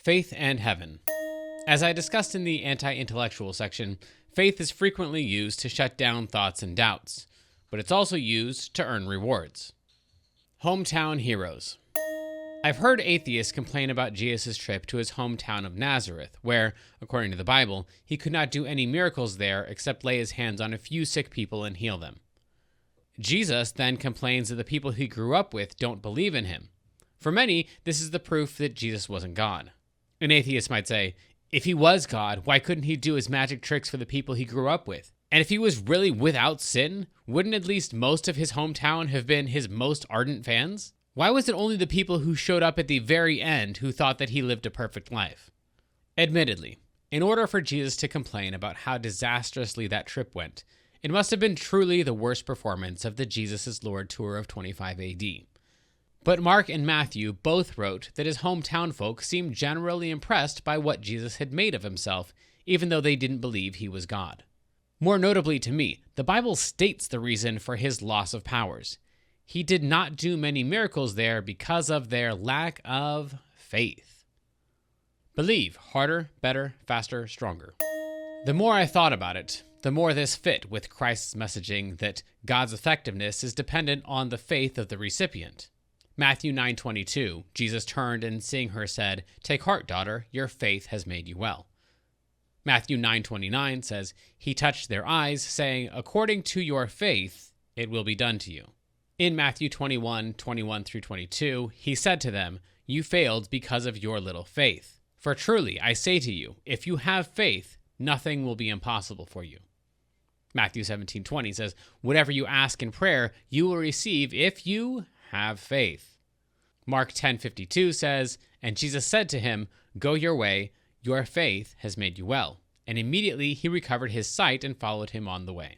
Faith and heaven. As I discussed in the anti-intellectual section, faith is frequently used to shut down thoughts and doubts, but it's also used to earn rewards. Hometown heroes. I've heard atheists complain about Jesus' trip to his hometown of Nazareth, where, according to the Bible, he could not do any miracles there except lay his hands on a few sick people and heal them. Jesus then complains that the people he grew up with don't believe in him. For many, this is the proof that Jesus wasn't God. An atheist might say, if he was God, why couldn't he do his magic tricks for the people he grew up with? And if he was really without sin, wouldn't at least most of his hometown have been his most ardent fans? Why was it only the people who showed up at the very end who thought that he lived a perfect life? Admittedly, in order for Jesus to complain about how disastrously that trip went, it must have been truly the worst performance of the Jesus is Lord tour of 25 AD. But Mark and Matthew both wrote that his hometown folk seemed generally impressed by what Jesus had made of himself, even though they didn't believe he was God. More notably to me, the Bible states the reason for his loss of powers. He did not do many miracles there because of their lack of faith. Believe harder, better, faster, stronger. The more I thought about it, the more this fit with Christ's messaging that God's effectiveness is dependent on the faith of the recipient. Matthew 9:22, Jesus turned and seeing her said, "Take heart, daughter, your faith has made you well." Matthew 9:29 says, "He touched their eyes, saying, according to your faith, it will be done to you." In Matthew 21:21 through 22, he said to them, "You failed because of your little faith. For truly, I say to you, if you have faith, nothing will be impossible for you." Matthew 17:20 says, "Whatever you ask in prayer, you will receive if you have faith." Mark 10:52 says, "And Jesus said to him, go your way, your faith has made you well. And immediately he recovered his sight and followed him on the way."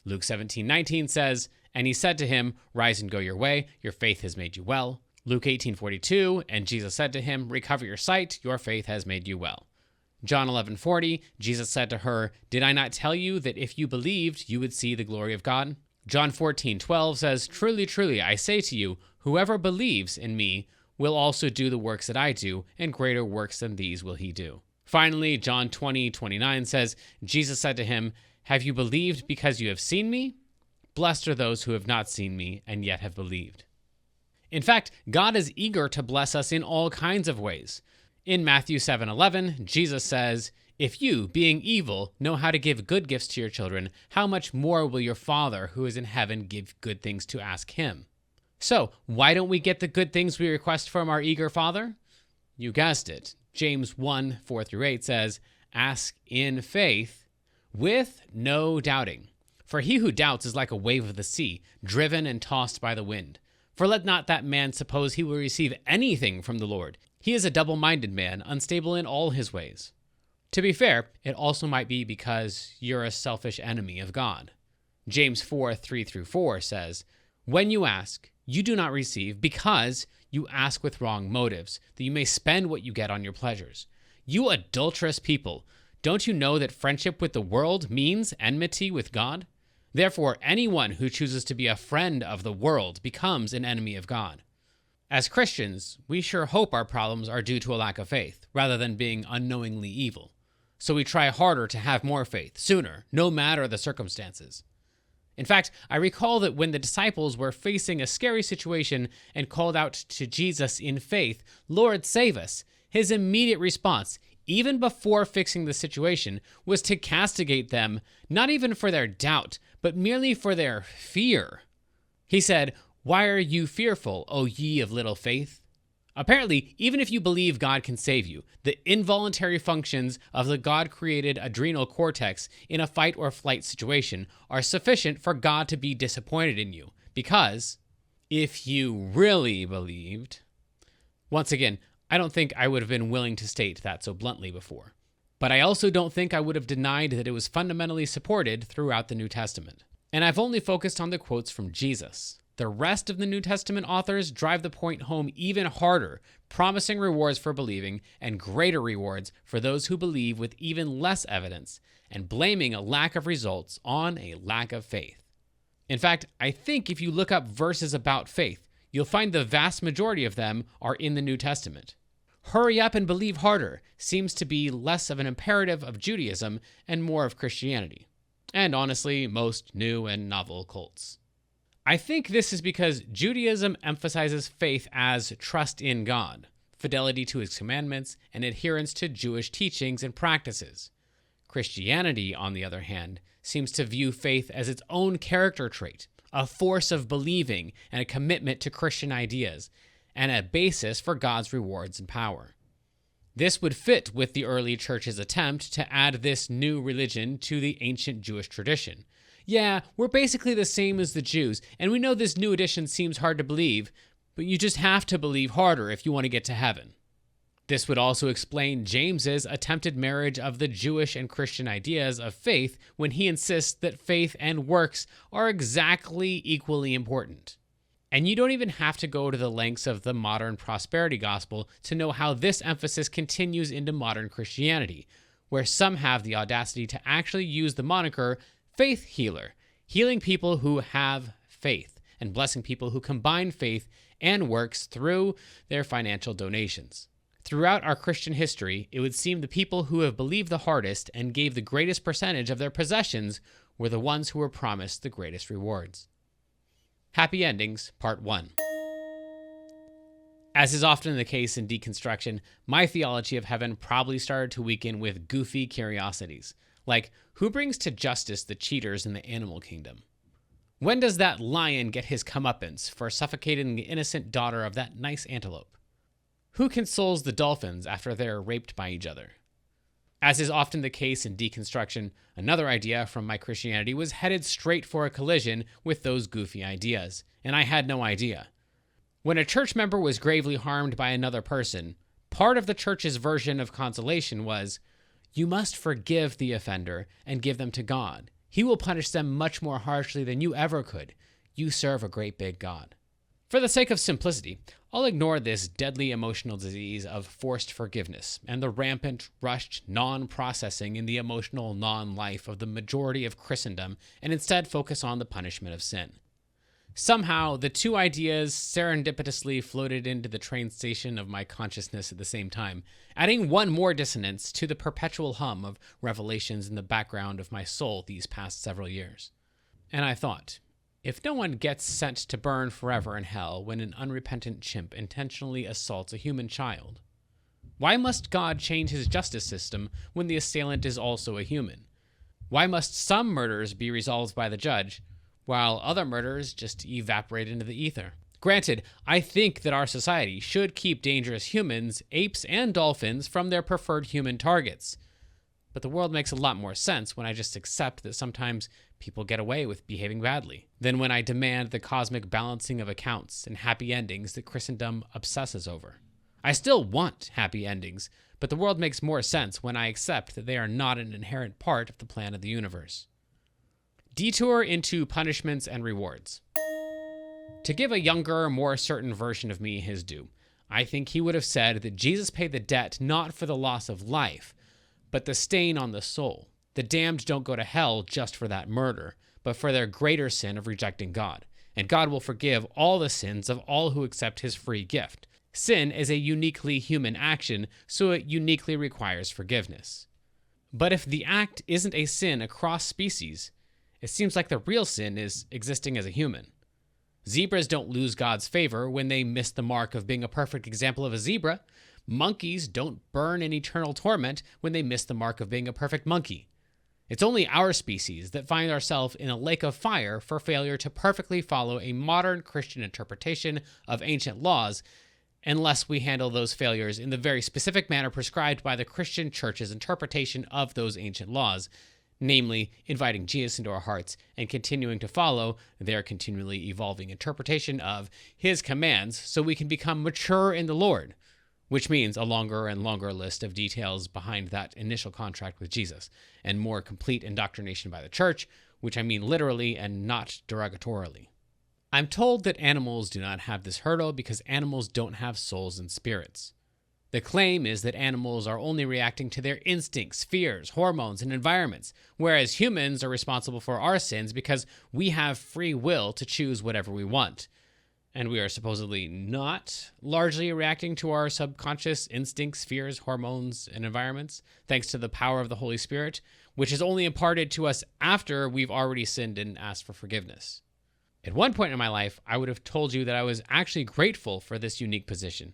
Luke 17:19 says, "And he said to him, rise and go your way, your faith has made you well." Luke 18:42, "And Jesus said to him, recover your sight, your faith has made you well." John 11:40, Jesus said to her, "Did I not tell you that if you believed, you would see the glory of God?" John 14:12 says, "Truly, truly, I say to you, whoever believes in me will also do the works that I do, and greater works than these will he do." Finally, John 20:29 says, Jesus said to him, "Have you believed because you have seen me? Blessed are those who have not seen me and yet have believed." In fact, God is eager to bless us in all kinds of ways. In Matthew 7:11, Jesus says, "If you, being evil, know how to give good gifts to your children, how much more will your Father who is in heaven give good things to ask him?" So, why don't we get the good things we request from our eager Father? You guessed it. James 1:4 through 8 says, "Ask in faith, with no doubting. For he who doubts is like a wave of the sea, driven and tossed by the wind. For let not that man suppose he will receive anything from the Lord. He is a double-minded man, unstable in all his ways." To be fair, it also might be because you're a selfish enemy of God. James 4:3 through 4 says, "When you ask, you do not receive because you ask with wrong motives, that you may spend what you get on your pleasures. You adulterous people, don't you know that friendship with the world means enmity with God? Therefore, anyone who chooses to be a friend of the world becomes an enemy of God." As Christians, we sure hope our problems are due to a lack of faith, rather than being unknowingly evil. So we try harder to have more faith, sooner, no matter the circumstances. In fact, I recall that when the disciples were facing a scary situation and called out to Jesus in faith, "Lord, save us," his immediate response, even before fixing the situation, was to castigate them, not even for their doubt, but merely for their fear. He said, "Why are you fearful, O ye of little faith?" Apparently, even if you believe God can save you, the involuntary functions of the God-created adrenal cortex in a fight or flight situation are sufficient for God to be disappointed in you, because if you really believed... Once again, I don't think I would have been willing to state that so bluntly before. But I also don't think I would have denied that it was fundamentally supported throughout the New Testament. And I've only focused on the quotes from Jesus. The rest of the New Testament authors drive the point home even harder, promising rewards for believing and greater rewards for those who believe with even less evidence, and blaming a lack of results on a lack of faith. In fact, I think if you look up verses about faith, you'll find the vast majority of them are in the New Testament. hurry up and believe harder seems to be less of an imperative of Judaism and more of Christianity, and honestly, most new and novel cults. I think this is because Judaism emphasizes faith as trust in God, fidelity to his commandments, and adherence to Jewish teachings and practices. Christianity, on the other hand, seems to view faith as its own character trait, a force of believing and a commitment to Christian ideas, and a basis for God's rewards and power. This would fit with the early church's attempt to add this new religion to the ancient Jewish tradition. Yeah, we're basically the same as the Jews, and we know this new addition seems hard to believe, but you just have to believe harder if you want to get to heaven. This would also explain James's attempted marriage of the Jewish and Christian ideas of faith when he insists that faith and works are exactly equally important. And you don't even have to go to the lengths of the modern prosperity gospel to know how this emphasis continues into modern Christianity, where some have the audacity to actually use the moniker faith healer, healing people who have faith and blessing people who combine faith and works through their financial donations. Throughout our Christian history, it would seem the people who have believed the hardest and gave the greatest percentage of their possessions were the ones who were promised the greatest rewards. Happy Endings, Part 1. As is often the case in deconstruction, my theology of heaven probably started to weaken with goofy curiosities, like who brings to justice the cheaters in the animal kingdom? When does that lion get his comeuppance for suffocating the innocent daughter of that nice antelope? Who consoles the dolphins after they're raped by each other? As is often the case in deconstruction, another idea from my Christianity was headed straight for a collision with those goofy ideas, and I had no idea. When a church member was gravely harmed by another person, part of the church's version of consolation was, you must forgive the offender and give them to God. He will punish them much more harshly than you ever could. You serve a great big God. For the sake of simplicity, I'll ignore this deadly emotional disease of forced forgiveness and the rampant, rushed non-processing in the emotional non-life of the majority of Christendom and instead focus on the punishment of sin. Somehow, the two ideas serendipitously floated into the train station of my consciousness at the same time, adding one more dissonance to the perpetual hum of revelations in the background of my soul these past several years. And I thought, if no one gets sent to burn forever in hell when an unrepentant chimp intentionally assaults a human child, why must God change his justice system when the assailant is also a human? Why must some murders be resolved by the judge, while other murders just evaporate into the ether? Granted, I think that our society should keep dangerous humans, apes, and dolphins from their preferred human targets. But the world makes a lot more sense when I just accept that sometimes people get away with behaving badly than when I demand the cosmic balancing of accounts and happy endings that Christendom obsesses over. I still want happy endings, but the world makes more sense when I accept that they are not an inherent part of the plan of the universe. Detour into punishments and rewards. To give a younger, more certain version of me his due, I think he would have said that Jesus paid the debt not for the loss of life, but the stain on the soul. The damned don't go to hell just for that murder, but for their greater sin of rejecting God. And God will forgive all the sins of all who accept his free gift. Sin is a uniquely human action, so it uniquely requires forgiveness. But if the act isn't a sin across species, it seems like the real sin is existing as a human. Zebras don't lose God's favor when they miss the mark of being a perfect example of a zebra. Monkeys don't burn in eternal torment when they miss the mark of being a perfect monkey. It's only our species that find ourselves in a lake of fire for failure to perfectly follow a modern Christian interpretation of ancient laws, unless we handle those failures in the very specific manner prescribed by the Christian Church's interpretation of those ancient laws, namely inviting Jesus into our hearts and continuing to follow their continually evolving interpretation of his commands so we can become mature in the Lord, which means a longer and longer list of details behind that initial contract with Jesus, and more complete indoctrination by the church, which I mean literally and not derogatorily. I'm told that animals do not have this hurdle because animals don't have souls and spirits. The claim is that animals are only reacting to their instincts, fears, hormones, and environments, whereas humans are responsible for our sins because we have free will to choose whatever we want. and we are supposedly not largely reacting to our subconscious instincts, fears, hormones, and environments, thanks to the power of the Holy Spirit, which is only imparted to us after we've already sinned and asked for forgiveness. At one point in my life, I would have told you that I was actually grateful for this unique position.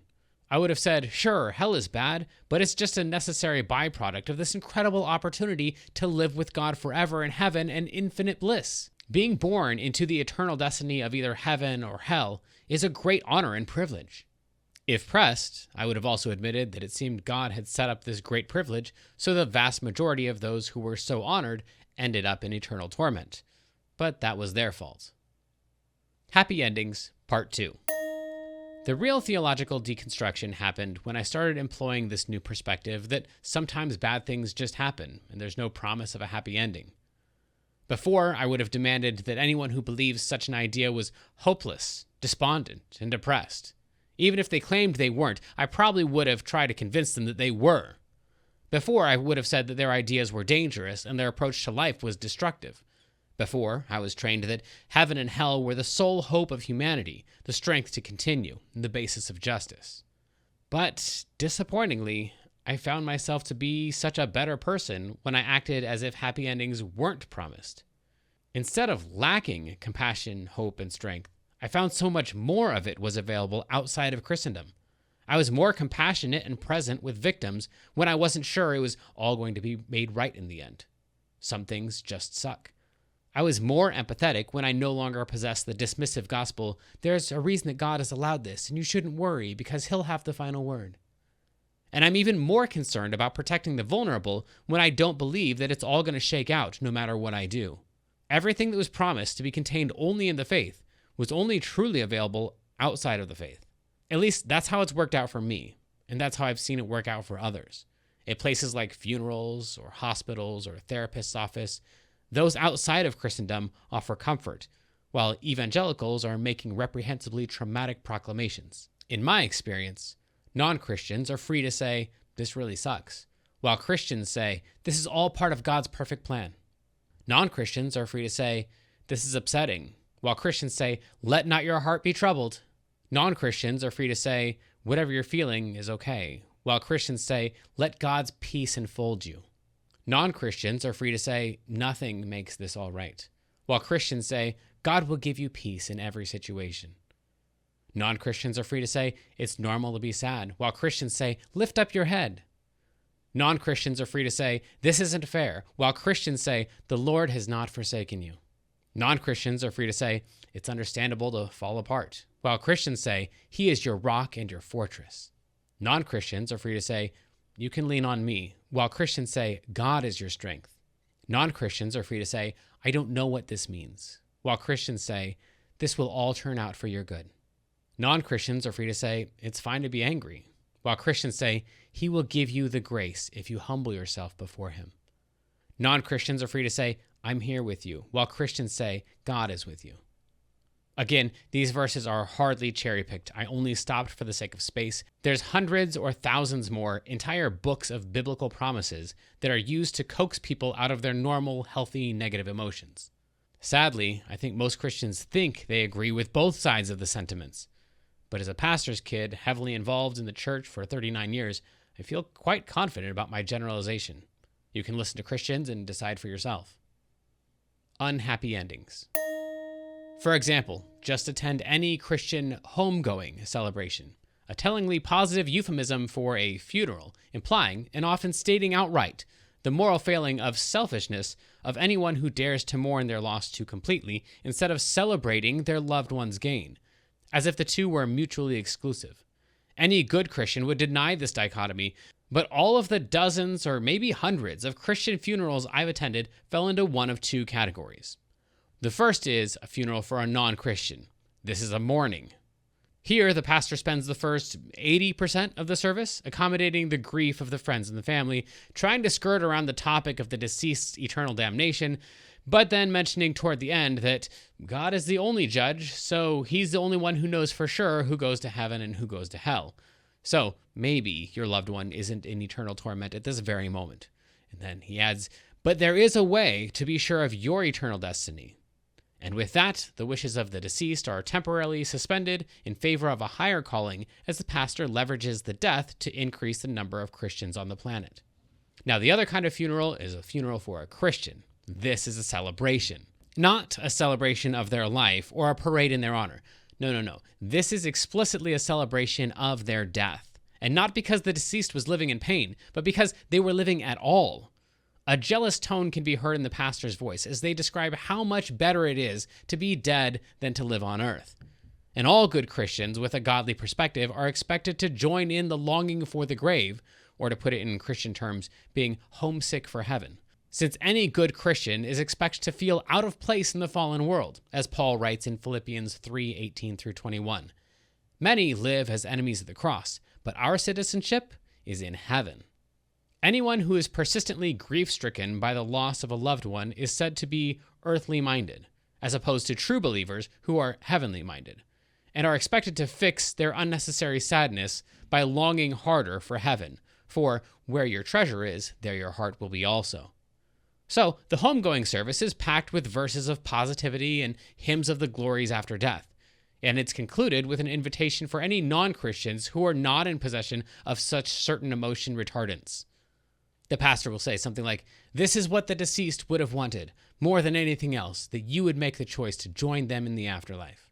I would have said, sure, hell is bad, but it's just a necessary byproduct of this incredible opportunity to live with God forever in heaven and infinite bliss. Being born into the eternal destiny of either heaven or hell is a great honor and privilege. If pressed, I would have also admitted that it seemed God had set up this great privilege so the vast majority of those who were so honored ended up in eternal torment. But that was their fault. Happy Endings, Part 2. The real theological deconstruction happened when I started employing this new perspective that sometimes bad things just happen and there's no promise of a happy ending. Before, I would have demanded that anyone who believes such an idea was hopeless, despondent, and depressed. Even if they claimed they weren't, I probably would have tried to convince them that they were. Before, I would have said that their ideas were dangerous and their approach to life was destructive. Before, I was trained that heaven and hell were the sole hope of humanity, the strength to continue, and the basis of justice. But, disappointingly, I found myself to be such a better person when I acted as if happy endings weren't promised. Instead of lacking compassion, hope, and strength, I found so much more of it was available outside of Christendom. I was more compassionate and present with victims when I wasn't sure it was all going to be made right in the end. Some things just suck. I was more empathetic when I no longer possessed the dismissive gospel, there's a reason that God has allowed this, and you shouldn't worry because he'll have the final word. And I'm even more concerned about protecting the vulnerable when I don't believe that it's all going to shake out no matter what I do. Everything that was promised to be contained only in the faith was only truly available outside of the faith. At least that's how it's worked out for me, and that's how I've seen it work out for others. At places like funerals or hospitals or a therapist's office, those outside of Christendom offer comfort, while evangelicals are making reprehensibly traumatic proclamations. In my experience, non-Christians are free to say, this really sucks, while Christians say, this is all part of God's perfect plan. Non-Christians are free to say, this is upsetting, while Christians say, let not your heart be troubled. Non-Christians are free to say, whatever you're feeling is okay, while Christians say, let God's peace enfold you. Non-Christians are free to say, nothing makes this all right, while Christians say, God will give you peace in every situation. Non-Christians are free to say, it's normal to be sad, while Christians say, lift up your head. Non-Christians are free to say, this isn't fair, while Christians say, the Lord has not forsaken you. Non-Christians are free to say, it's understandable to fall apart, while Christians say, he is your rock and your fortress. Non-Christians are free to say, you can lean on me, while Christians say, God is your strength. Non-Christians are free to say, I don't know what this means, while Christians say, this will all turn out for your good. Non-Christians are free to say, it's fine to be angry, while Christians say, he will give you the grace if you humble yourself before him. Non-Christians are free to say, I'm here with you, while Christians say, God is with you. Again, these verses are hardly cherry-picked. I only stopped for the sake of space. There's hundreds or thousands more entire books of biblical promises that are used to coax people out of their normal, healthy, negative emotions. Sadly, I think most Christians think they agree with both sides of the sentiments. But as a pastor's kid, heavily involved in the church for 39 years, I feel quite confident about my generalization. You can listen to Christians and decide for yourself. Unhappy endings. For example, just attend any Christian homegoing celebration, a tellingly positive euphemism for a funeral, implying, and often stating outright, the moral failing of selfishness of anyone who dares to mourn their loss too completely instead of celebrating their loved one's gain, as if the two were mutually exclusive. Any good Christian would deny this dichotomy, but all of the dozens or maybe hundreds of Christian funerals I've attended fell into one of two categories. The first is a funeral for a non-Christian. This is a mourning. Here, the pastor spends the first 80% of the service accommodating the grief of the friends and the family, trying to skirt around the topic of the deceased's eternal damnation, but then mentioning toward the end that God is the only judge, so he's the only one who knows for sure who goes to heaven and who goes to hell. So maybe your loved one isn't in eternal torment at this very moment. And then he adds, but there is a way to be sure of your eternal destiny. And with that, the wishes of the deceased are temporarily suspended in favor of a higher calling as the pastor leverages the death to increase the number of Christians on the planet. Now, the other kind of funeral is a funeral for a Christian. This is a celebration. Not a celebration of their life or a parade in their honor. No. This is explicitly a celebration of their death. And not because the deceased was living in pain, but because they were living at all. A jealous tone can be heard in the pastor's voice as they describe how much better it is to be dead than to live on earth. And all good Christians with a godly perspective are expected to join in the longing for the grave, or to put it in Christian terms, being homesick for heaven. Since any good Christian is expected to feel out of place in the fallen world, as Paul writes in Philippians 3:18-21. Many live as enemies of the cross, but our citizenship is in heaven. Anyone who is persistently grief-stricken by the loss of a loved one is said to be earthly minded, as opposed to true believers who are heavenly minded, and are expected to fix their unnecessary sadness by longing harder for heaven, for where your treasure is, there your heart will be also. So, the homegoing service is packed with verses of positivity and hymns of the glories after death, and it's concluded with an invitation for any non-Christians who are not in possession of such certain emotion retardants. The pastor will say something like, "This is what the deceased would have wanted, more than anything else, that you would make the choice to join them in the afterlife."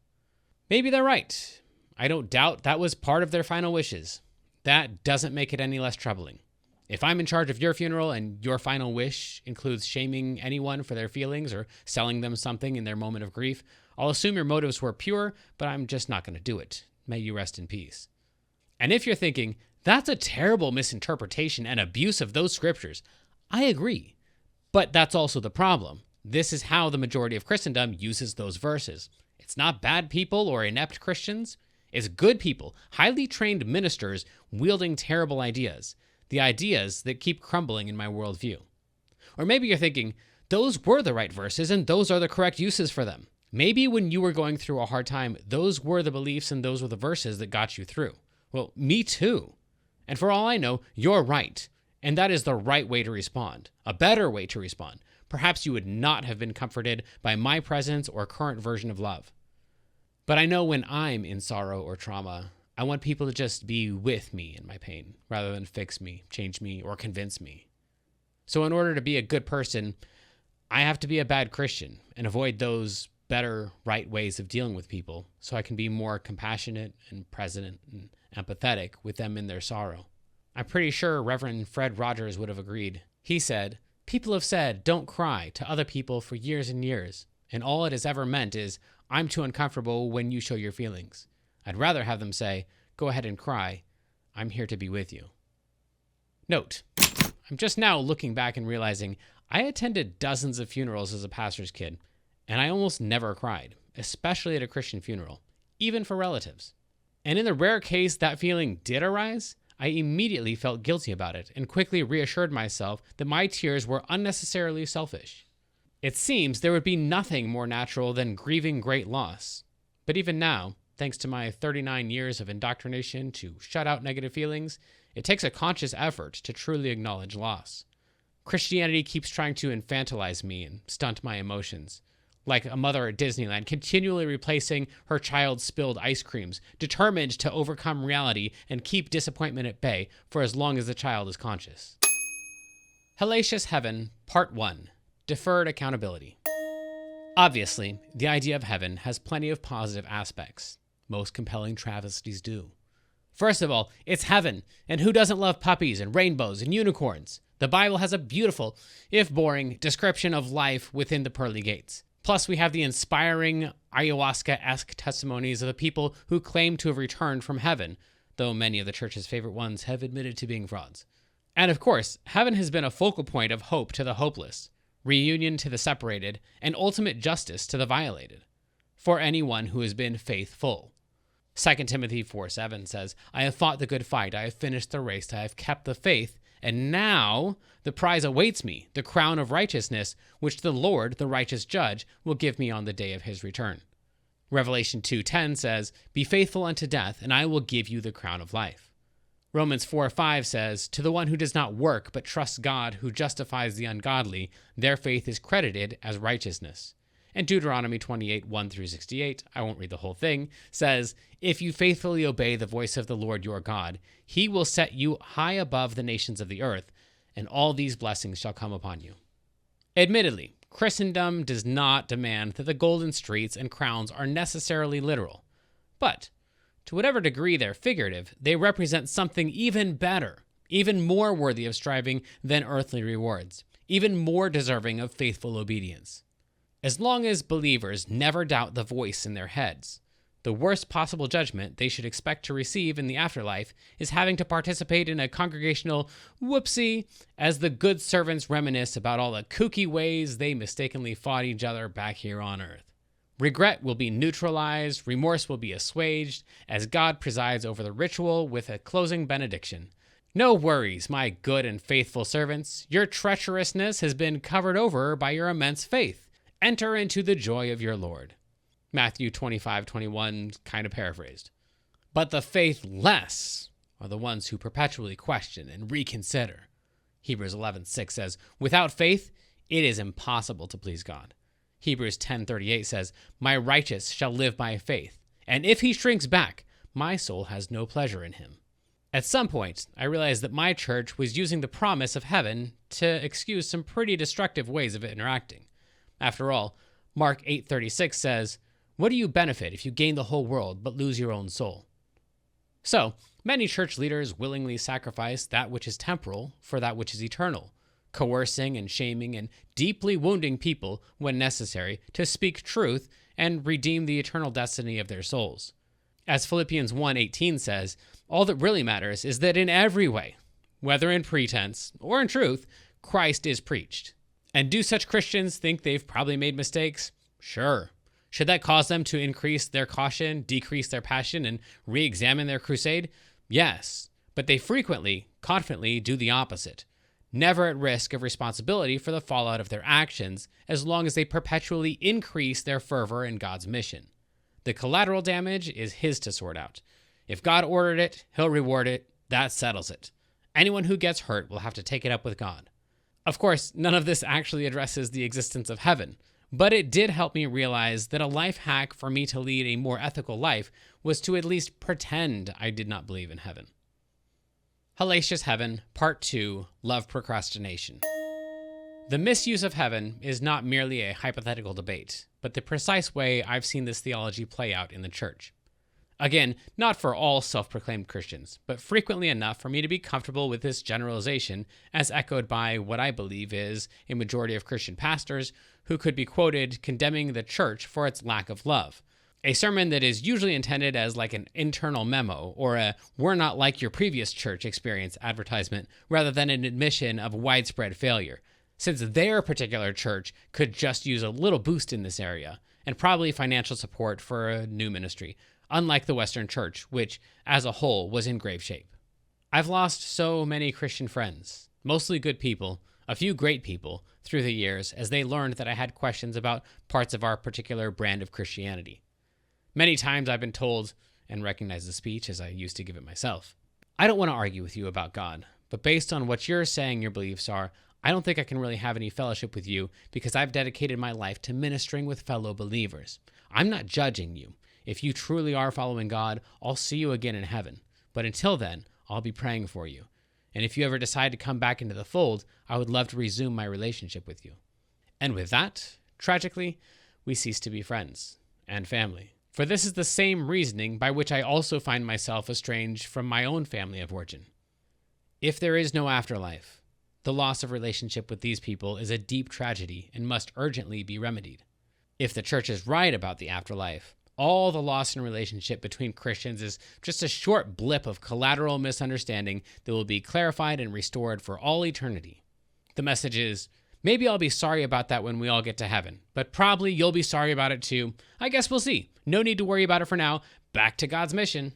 Maybe they're right. I don't doubt that was part of their final wishes. That doesn't make it any less troubling. If I'm in charge of your funeral and your final wish includes shaming anyone for their feelings or selling them something in their moment of grief, I'll assume your motives were pure, but I'm just not going to do it. May you rest in peace. And if you're thinking, that's a terrible misinterpretation and abuse of those scriptures, I agree. But that's also the problem. This is how the majority of Christendom uses those verses. It's not bad people or inept Christians. It's good people, highly trained ministers wielding terrible ideas. The ideas that keep crumbling in my worldview. Or maybe you're thinking, those were the right verses and those are the correct uses for them. Maybe when you were going through a hard time, those were the beliefs and those were the verses that got you through. Well, me too. And for all I know, you're right. And that is the right way to respond. A better way to respond. Perhaps you would not have been comforted by my presence or current version of love. But I know when I'm in sorrow or trauma, I want people to just be with me in my pain, rather than fix me, change me, or convince me. So in order to be a good person, I have to be a bad Christian and avoid those better, right ways of dealing with people so I can be more compassionate and present and empathetic with them in their sorrow. I'm pretty sure Reverend Fred Rogers would have agreed. He said, "People have said, don't cry to other people for years and years, and all it has ever meant is, I'm too uncomfortable when you show your feelings. I'd rather have them say, go ahead and cry. I'm here to be with you." Note, I'm just now looking back and realizing I attended dozens of funerals as a pastor's kid, and I almost never cried, especially at a Christian funeral, even for relatives. And in the rare case that feeling did arise, I immediately felt guilty about it and quickly reassured myself that my tears were unnecessarily selfish. It seems there would be nothing more natural than grieving great loss. But even now, thanks to my 39 years of indoctrination to shut out negative feelings, it takes a conscious effort to truly acknowledge loss. Christianity keeps trying to infantilize me and stunt my emotions, like a mother at Disneyland continually replacing her child's spilled ice creams, determined to overcome reality and keep disappointment at bay for as long as the child is conscious. Hellacious Heaven, Part 1. Deferred Accountability. Obviously, the idea of heaven has plenty of positive aspects. Most compelling travesties do. First of all, it's heaven, and who doesn't love puppies and rainbows and unicorns? The Bible has a beautiful, if boring, description of life within the pearly gates. Plus, we have the inspiring ayahuasca-esque testimonies of the people who claim to have returned from heaven, though many of the church's favorite ones have admitted to being frauds. And of course, heaven has been a focal point of hope to the hopeless, reunion to the separated, and ultimate justice to the violated, for anyone who has been faithful. 2 Timothy 4:7 says, "I have fought the good fight, I have finished the race, I have kept the faith, and now the prize awaits me, the crown of righteousness, which the Lord, the righteous judge, will give me on the day of his return." Revelation 2:10 says, "Be faithful unto death, and I will give you the crown of life." Romans 4:5 says, "To the one who does not work, but trusts God who justifies the ungodly, their faith is credited as righteousness." And Deuteronomy 28, 1 through 68, I won't read the whole thing, says, "If you faithfully obey the voice of the Lord your God, he will set you high above the nations of the earth, and all these blessings shall come upon you." Admittedly, Christendom does not demand that the golden streets and crowns are necessarily literal. But, to whatever degree they're figurative, they represent something even better, even more worthy of striving than earthly rewards, even more deserving of faithful obedience. As long as believers never doubt the voice in their heads, the worst possible judgment they should expect to receive in the afterlife is having to participate in a congregational whoopsie as the good servants reminisce about all the kooky ways they mistakenly fought each other back here on earth. Regret will be neutralized, remorse will be assuaged, as God presides over the ritual with a closing benediction. "No worries, my good and faithful servants. Your treacherousness has been covered over by your immense faith. Enter into the joy of your Lord." Matthew 25:21, kind of paraphrased. But the faithless are the ones who perpetually question and reconsider. Hebrews 11:6 says, "Without faith, it is impossible to please God." Hebrews 10:38 says, "My righteous shall live by faith, and if he shrinks back, my soul has no pleasure in him." At some point, I realized that my church was using the promise of heaven to excuse some pretty destructive ways of interacting. After all, Mark 8:36 says, "What do you benefit if you gain the whole world but lose your own soul?" So, many church leaders willingly sacrifice that which is temporal for that which is eternal, coercing and shaming and deeply wounding people when necessary to speak truth and redeem the eternal destiny of their souls. As Philippians 1:18 says, all that really matters is that in every way, whether in pretense or in truth, Christ is preached. And do such Christians think they've probably made mistakes? Sure. Should that cause them to increase their caution, decrease their passion, and re-examine their crusade? Yes, but they frequently, confidently do the opposite, never at risk of responsibility for the fallout of their actions, as long as they perpetually increase their fervor in God's mission. The collateral damage is his to sort out. If God ordered it, he'll reward it. That settles it. Anyone who gets hurt will have to take it up with God. Of course, none of this actually addresses the existence of heaven, but it did help me realize that a life hack for me to lead a more ethical life was to at least pretend I did not believe in heaven. Hellacious Heaven, Part 2, Love Procrastination. The misuse of heaven is not merely a hypothetical debate, but the precise way I've seen this theology play out in the church. Again, not for all self-proclaimed Christians, but frequently enough for me to be comfortable with this generalization as echoed by what I believe is a majority of Christian pastors who could be quoted condemning the church for its lack of love. A sermon that is usually intended as like an internal memo or a "we're not like your previous church" experience advertisement rather than an admission of widespread failure, since their particular church could just use a little boost in this area and probably financial support for a new ministry, unlike the Western Church, which, as a whole, was in grave shape. I've lost so many Christian friends, mostly good people, a few great people, through the years as they learned that I had questions about parts of our particular brand of Christianity. Many times I've been told, and recognize the speech as I used to give it myself, "I don't want to argue with you about God, but based on what you're saying your beliefs are, I don't think I can really have any fellowship with you because I've dedicated my life to ministering with fellow believers. I'm not judging you. If you truly are following God, I'll see you again in heaven. But until then, I'll be praying for you. And if you ever decide to come back into the fold, I would love to resume my relationship with you." And with that, tragically, we cease to be friends and family. For this is the same reasoning by which I also find myself estranged from my own family of origin. If there is no afterlife, the loss of relationship with these people is a deep tragedy and must urgently be remedied. If the church is right about the afterlife, all the loss in relationship between Christians is just a short blip of collateral misunderstanding that will be clarified and restored for all eternity. The message is, maybe I'll be sorry about that when we all get to heaven, but probably you'll be sorry about it too. I guess we'll see. No need to worry about it for now. Back to God's mission.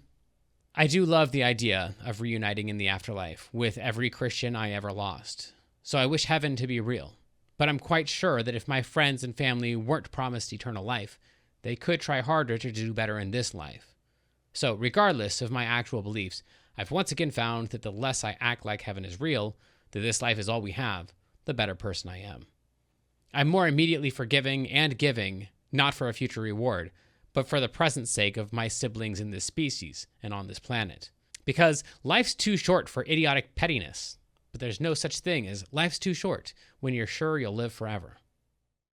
I do love the idea of reuniting in the afterlife with every Christian I ever lost. So I wish heaven to be real. But I'm quite sure that if my friends and family weren't promised eternal life, they could try harder to do better in this life. So regardless of my actual beliefs, I've once again found that the less I act like heaven is real, that this life is all we have, the better person I am. I'm more immediately forgiving and giving, not for a future reward, but for the present sake of my siblings in this species and on this planet. Because life's too short for idiotic pettiness. But there's no such thing as life's too short when you're sure you'll live forever.